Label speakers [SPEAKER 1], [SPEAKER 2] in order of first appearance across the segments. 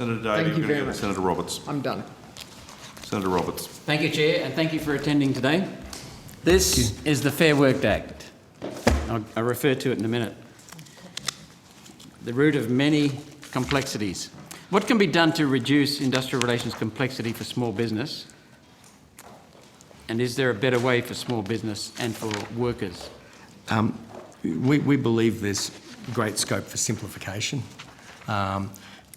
[SPEAKER 1] Senator
[SPEAKER 2] Thank
[SPEAKER 1] Davey,
[SPEAKER 2] you very much.
[SPEAKER 1] Senator Roberts.
[SPEAKER 2] I'm done.
[SPEAKER 1] Senator Roberts.
[SPEAKER 3] Thank you, Chair, and thank you for attending today. This is the Fair Work Act. I'll refer to it in a minute. The root of many complexities. What can be done to reduce industrial relations complexity for small business? And is there a better way for small business and for workers?
[SPEAKER 4] We believe there's great scope for simplification.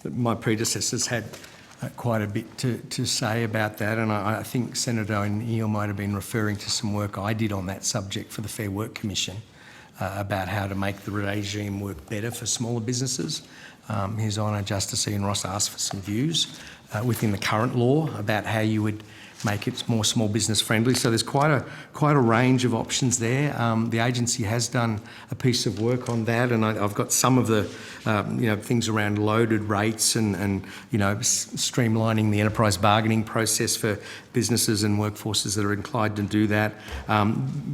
[SPEAKER 4] My predecessors had quite a bit to say about that, and I think Senator O'Neill might have been referring to some work I did on that subject for the Fair Work Commission about how to make the regime work better for smaller businesses. His Honour Justice Ian Ross asked for some views within the current law about how you would make it more small business friendly. So there's quite a range of options there. The agency has done a piece of work on that, and I've got some of the things around loaded rates and streamlining the enterprise bargaining process for businesses and workforces that are inclined to do that.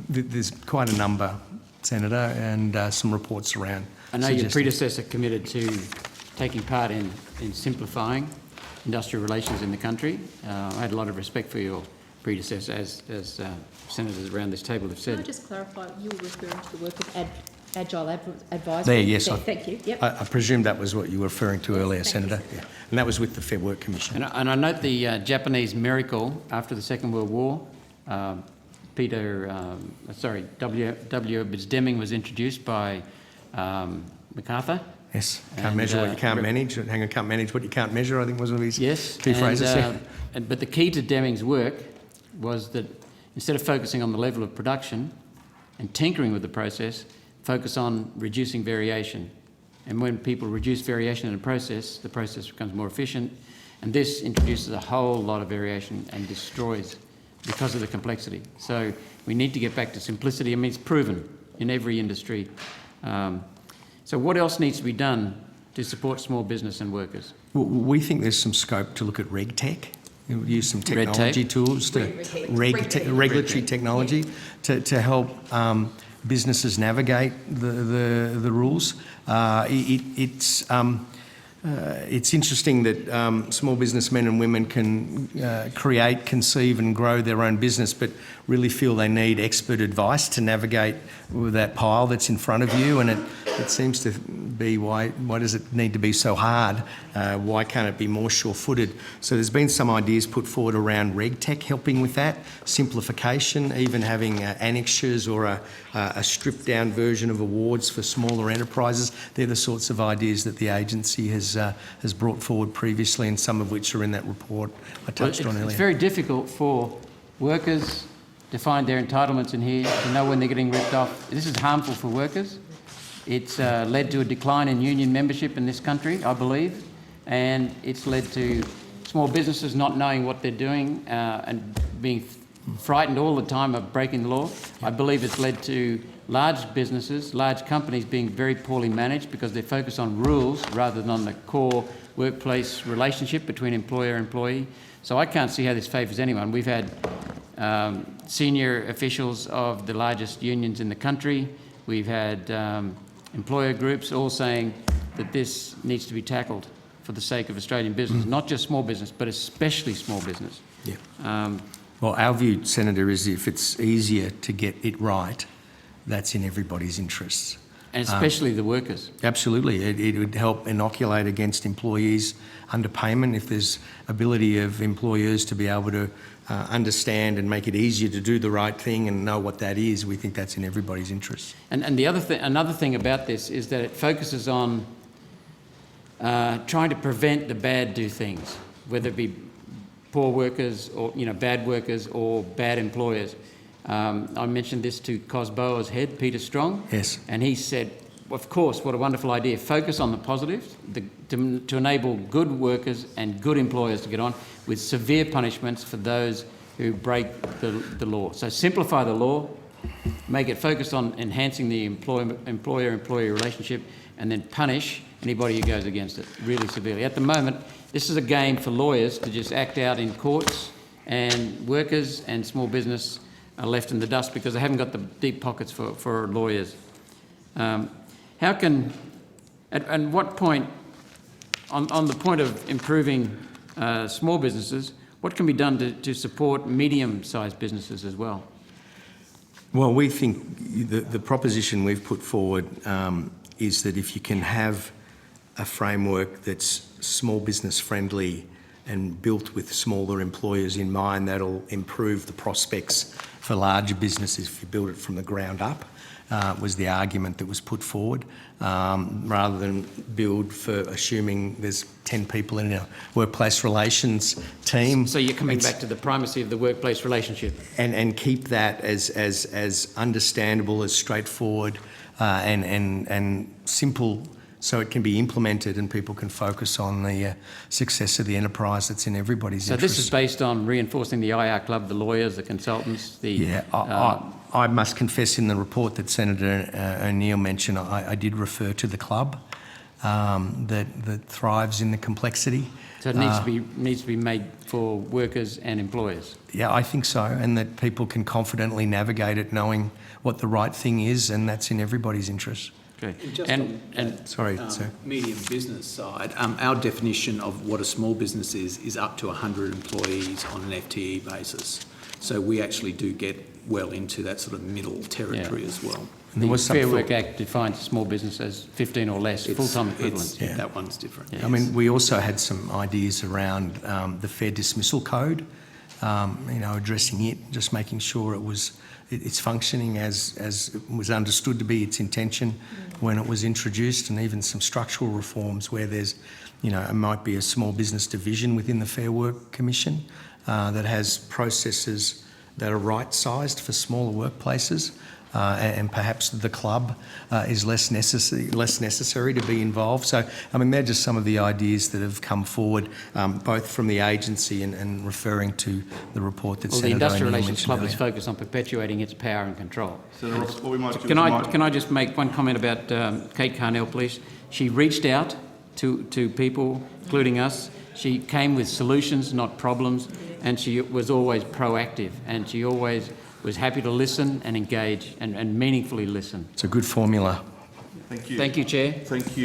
[SPEAKER 4] There's quite a number, Senator, and some reports around.
[SPEAKER 3] I know your predecessor committed to taking part in simplifying industrial relations in the country. I had a lot of respect for your predecessor, as senators around this table have said.
[SPEAKER 5] Can I just clarify, you were referring to the work of Agile Advisory?
[SPEAKER 4] There, yes.
[SPEAKER 5] Thank you. Yep.
[SPEAKER 4] I presume that was what you were referring to earlier, Senator. Yeah. And that was with the Fair Work Commission.
[SPEAKER 3] And I note the Japanese miracle after the Second World War. W. Deming was introduced by MacArthur.
[SPEAKER 4] Yes, can't measure what you can't manage. Hang on, can't manage what you can't measure, I think was one of his key phrases.
[SPEAKER 3] But the key to Deming's work was that instead of focusing on the level of production and tinkering with the process, focus on reducing variation. And when people reduce variation in the process becomes more efficient. And this introduces a whole lot of variation and destroys because of the complexity. So we need to get back to simplicity. I mean, it's proven in every industry. So what else needs to be done to support small business and workers?
[SPEAKER 4] Well, we think there's some scope to look at RegTech. Use some technology tools to regulatory technology to help businesses navigate the rules. It's interesting that small businessmen and women can create, conceive and grow their own business, but really feel they need expert advice to navigate with that pile that's in front of you. And it seems to be, why does it need to be so hard? Why can't it be more sure-footed? So there's been some ideas put forward around RegTech helping with that, simplification, even having annexures or a stripped-down version of awards for smaller enterprises. They're the sorts of ideas that the agency has brought forward previously, and some of which are in that report I touched on earlier.
[SPEAKER 3] It's very difficult for workers to find their entitlements in here, to know when they're getting ripped off. This is harmful for workers. It's led to a decline in union membership in this country, I believe, and it's led to small businesses not knowing what they're doing and being frightened all the time of breaking the law. I believe it's led to large businesses, large companies being very poorly managed because they focus on rules rather than on the core workplace relationship between employer and employee. So I can't see how this favours anyone. We've had senior officials of the largest unions in the country. We've had employer groups all saying that this needs to be tackled for the sake of Australian business, not just small business, but especially small business.
[SPEAKER 4] Yeah. Well, our view, Senator, is if it's easier to get it right, that's in everybody's interests.
[SPEAKER 3] And especially the workers.
[SPEAKER 4] Absolutely. It would help inoculate against employees' underpayment if there's ability of employers to be able to understand and make it easier to do the right thing and know what that is. We think that's in everybody's interests.
[SPEAKER 3] And another thing about this is that it focuses on trying to prevent the bad do things, whether it be poor workers or bad workers or bad employers. I mentioned this to COSBOA's head, Peter Strong.
[SPEAKER 4] Yes.
[SPEAKER 3] And he said, of course, what a wonderful idea. Focus on the positives to enable good workers and good employers to get on with severe punishments for those who break the law. So simplify the law, make it focused on enhancing the employer-employee relationship, and then punish anybody who goes against it really severely. At the moment, this is a game for lawyers to just act out in courts, and workers and small business are left in the dust because they haven't got the deep pockets for lawyers. At what point On the point of improving small businesses, what can be done to support medium-sized businesses as well?
[SPEAKER 4] Well, we think the proposition we've put forward is that if you can have a framework that's small business friendly and built with smaller employers in mind, that'll improve the prospects for larger businesses if you build it from the ground up, was the argument that was put forward, rather than build for assuming there's 10 people in a workplace relations team.
[SPEAKER 3] So you're coming back to the primacy of the workplace relationship.
[SPEAKER 4] And keep that as understandable, as straightforward and simple, so it can be implemented and people can focus on the success of the enterprise that's in everybody's
[SPEAKER 3] So
[SPEAKER 4] interest.
[SPEAKER 3] this is based on reinforcing the IR Club, the lawyers, the consultants, the...
[SPEAKER 4] Yeah, I must confess in the report that Senator O'Neill mentioned, I did refer to the club that thrives in the complexity.
[SPEAKER 3] So it needs to be made for workers and employers.
[SPEAKER 4] Yeah, I think so, and that people can confidently navigate it knowing what the right thing is, and that's in everybody's interest.
[SPEAKER 3] Okay.
[SPEAKER 2] Just
[SPEAKER 3] And
[SPEAKER 4] Sorry, sir.
[SPEAKER 2] medium business side, our definition of what a small business is up to 100 employees on an FTE basis. So we actually do get well into that sort of middle territory as well.
[SPEAKER 4] And there was some
[SPEAKER 3] Fair
[SPEAKER 4] thought-
[SPEAKER 3] Work Act defines a small business as 15 or less full-time equivalents.
[SPEAKER 4] Yeah.
[SPEAKER 2] That one's different.
[SPEAKER 3] Yeah.
[SPEAKER 4] I mean, we also had some ideas around the Fair Dismissal Code, addressing it, just making sure it's functioning as it was understood to be its intention when it was introduced, and even some structural reforms where there's, it might be a small business division within the Fair Work Commission that has processes that are right-sized for smaller workplaces. And perhaps the club is less necessary to be involved. So, I mean, they're just some of the ideas that have come forward, both from the agency and referring to the report that
[SPEAKER 3] Well, the
[SPEAKER 4] Senator
[SPEAKER 3] Industrial
[SPEAKER 4] O'Neill
[SPEAKER 3] Relations Club is
[SPEAKER 4] mentioned
[SPEAKER 3] focused on perpetuating its power and control.
[SPEAKER 1] Senator Roberts, what we might do
[SPEAKER 3] Can
[SPEAKER 1] is
[SPEAKER 3] I just make one comment about Kate Carnell, please? She reached out to people, including us. She came with solutions, not problems, and she was always proactive, and she always was happy to listen and engage and meaningfully listen.
[SPEAKER 4] It's a good formula.
[SPEAKER 1] Thank you.
[SPEAKER 3] Thank you, Chair.
[SPEAKER 1] Thank you.